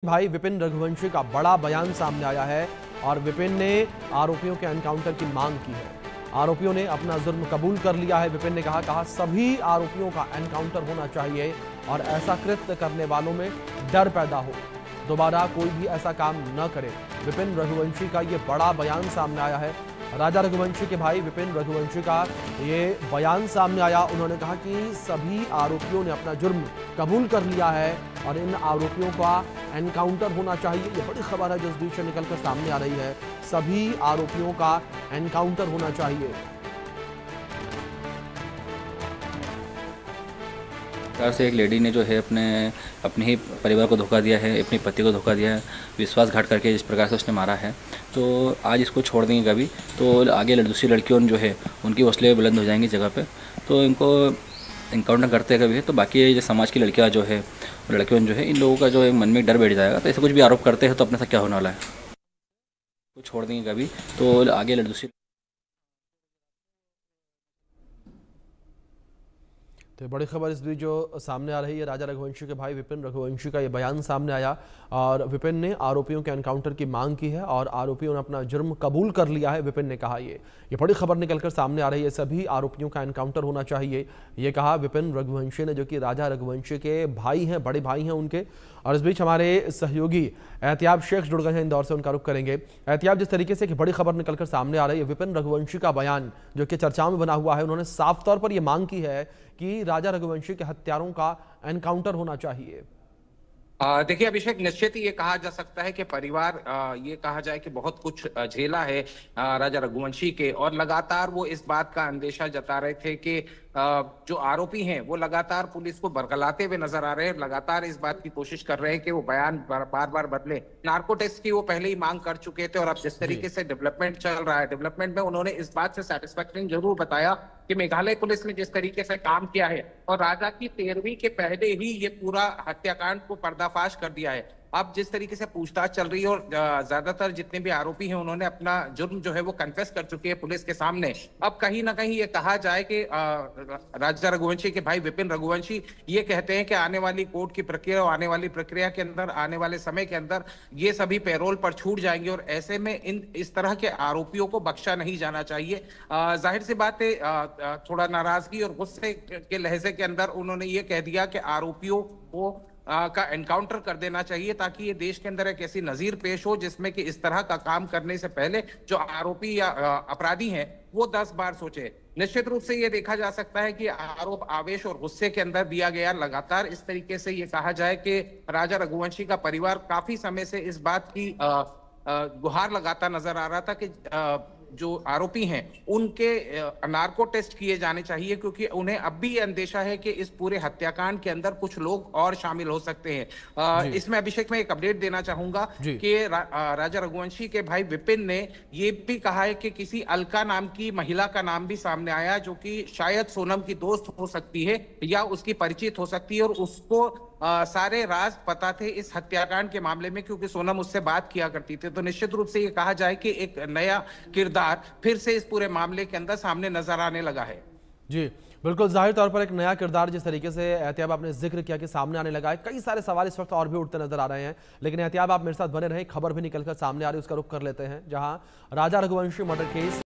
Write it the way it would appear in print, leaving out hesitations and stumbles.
भाई विपिन रघुवंशी का बड़ा बयान सामने आया है और विपिन ने आरोपियों के एनकाउंटर की मांग की है। आरोपियों ने अपना जुर्म कबूल कर लिया है। विपिन ने कहा सभी आरोपियों का एनकाउंटर होना चाहिए और ऐसा कृत्य करने वालों में डर पैदा हो, दोबारा कोई भी ऐसा काम न करे। विपिन रघुवंशी का ये बड़ा बयान सामने आया है। राजा रघुवंशी के भाई विपिन रघुवंशी का ये बयान सामने आया। उन्होंने कहा कि सभी आरोपियों ने अपना जुर्म कबूल कर लिया है और इन आरोपियों का एनकाउंटर होना चाहिए। ये बड़ी खबर है जो इस बीच से निकलकर सामने आ रही है। सभी आरोपियों का एनकाउंटर होना चाहिए। से एक लेडी ने जो है अपने ही परिवार को धोखा दिया है, अपने पति को धोखा दिया है, विश्वासघात करके जिस प्रकार से उसने मारा है, तो आज इसको छोड़ देंगे कभी तो आगे दूसरी लड़कियों जो है उनकी हौसले बुलंद हो जाएंगी जगह पे, तो इनको इनकाउंटर करते हैं कभी तो बाकी जो समाज की लड़कियां जो है लड़कियों जो है इन लोगों का जो है मन में डर बैठ जाएगा। तो ऐसे कुछ भी आरोप करते हैं तो अपने साथ क्या होने वाला है, तो छोड़ देंगे कभी तो आगे दूसरी। तो बड़ी खबर इस बीच जो सामने आ रही है, राजा रघुवंशी के भाई विपिन रघुवंशी का ये बयान सामने आया और विपिन ने आरोपियों के एनकाउंटर की मांग की है और आरोपियों ने अपना जुर्म कबूल कर लिया है। विपिन ने कहा ये बड़ी खबर निकलकर सामने आ रही है। सभी आरोपियों का एनकाउंटर होना चाहिए, ये कहा विपिन रघुवंशी ने, जो कि राजा रघुवंशी के भाई हैं, बड़े भाई हैं उनके। और इस बीच हमारे सहयोगी एहतियाब शेख जुड़ गए हैं इंदौर से, उनका रुख करेंगे। एहतियाब, जिस तरीके से एक बड़ी खबर निकलकर सामने आ रही है, विपिन रघुवंशी का बयान जो कि चर्चाओं में बना हुआ है, उन्होंने साफ तौर पर यह मांग की है कि राजा रघुवंशी के हत्यारों का एनकाउंटर होना चाहिए। देखिए अभिषेक, निश्चित ये कहा जा सकता है कि परिवार ये कहा जाए कि बहुत कुछ झेला है राजा रघुवंशी के, और लगातार वो इस बात का अंदेशा जता रहे थे कि जो आरोपी हैं वो लगातार पुलिस को बरगलाते हुए नजर आ रहे हैं, लगातार इस बात की कोशिश कर रहे हैं कि वो बयान बार बार बदले। नार्को टेस्ट की वो पहले ही मांग कर चुके थे और अब जिस तरीके से डेवलपमेंट चल रहा है, डेवलपमेंट में उन्होंने इस बात से सेटिस्फैक्शन जरूर बताया कि मेघालय पुलिस ने जिस तरीके से काम किया है और राजा की 13वीं के पहले ही ये पूरा हत्याकांड को पर्दाफाश कर दिया है। अब जिस तरीके से पूछताछ चल रही है और ज्यादातर जितने भी आरोपी हैं उन्होंने अपना जुर्म जो है वो कन्फेस कर चुके हैं पुलिस के सामने। अब कहीं ना कहीं ये कहा जाए कि राजा रघुवंशी के भाई विपिन रघुवंशी ये कहते हैं कि आने वाली कोर्ट की प्रक्रिया और आने वाली प्रक्रिया के अंदर, आने वाले समय के अंदर ये सभी पैरोल पर छूट जाएंगे और ऐसे में इस तरह के आरोपियों को बख्शा नहीं जाना चाहिए। जाहिर सी बात है, थोड़ा नाराजगी और गुस्से के लहजे के अंदर उन्होंने ये कह दिया कि आरोपियों को का एनकाउंटर कर देना चाहिए ताकि ये देश के अंदर एक ऐसी नजीर पेश हो जिसमें कि इस तरह का काम करने से पहले जो आरोपी या अपराधी हैं वो 10 बार सोचे। निश्चित रूप से ये देखा जा सकता है कि आरोप आवेश और गुस्से के अंदर दिया गया। लगातार इस तरीके से ये कहा जाए कि राजा रघुवंशी का परिवार काफी समय से इस बात की गुहार लगाता नजर आ रहा था कि जो आरोपी हैं उनके नार्को टेस्ट किए जाने चाहिए, क्योंकि उन्हें अब भी ये अंदेशा है कि इस पूरे हत्याकांड के अंदर कुछ लोग और शामिल हो सकते हैं। इसमें अभिषेक, मैं एक अपडेट देना चाहूंगा कि राजा रघुवंशी के भाई विपिन ने ये भी कहा है कि किसी अलका नाम की महिला का नाम भी सामने आया जो कि शायद सोनम की दोस्त हो सकती है या उसकी परिचित हो सकती है और उसको सारे राज पता थे इस हत्याकांड के मामले में, क्योंकि सोनम उससे बात किया करती थी। तो निश्चित रूप से ये कहा जाए कि एक नया किरदार फिर से इस पूरे मामले के अंदर सामने नजर आने लगा है। जी बिल्कुल, जाहिर तौर पर एक नया किरदार, जिस तरीके से एहतियाब आपने जिक्र किया कि सामने आने लगा है। कई सारे सवाल इस वक्त और भी उठते नजर आ रहे हैं, लेकिन एहतियाब आप मेरे साथ बने रहे। खबर भी निकलकर सामने आ रही है, उसका रुख कर लेते हैं, जहां राजा रघुवंशी मर्डर केस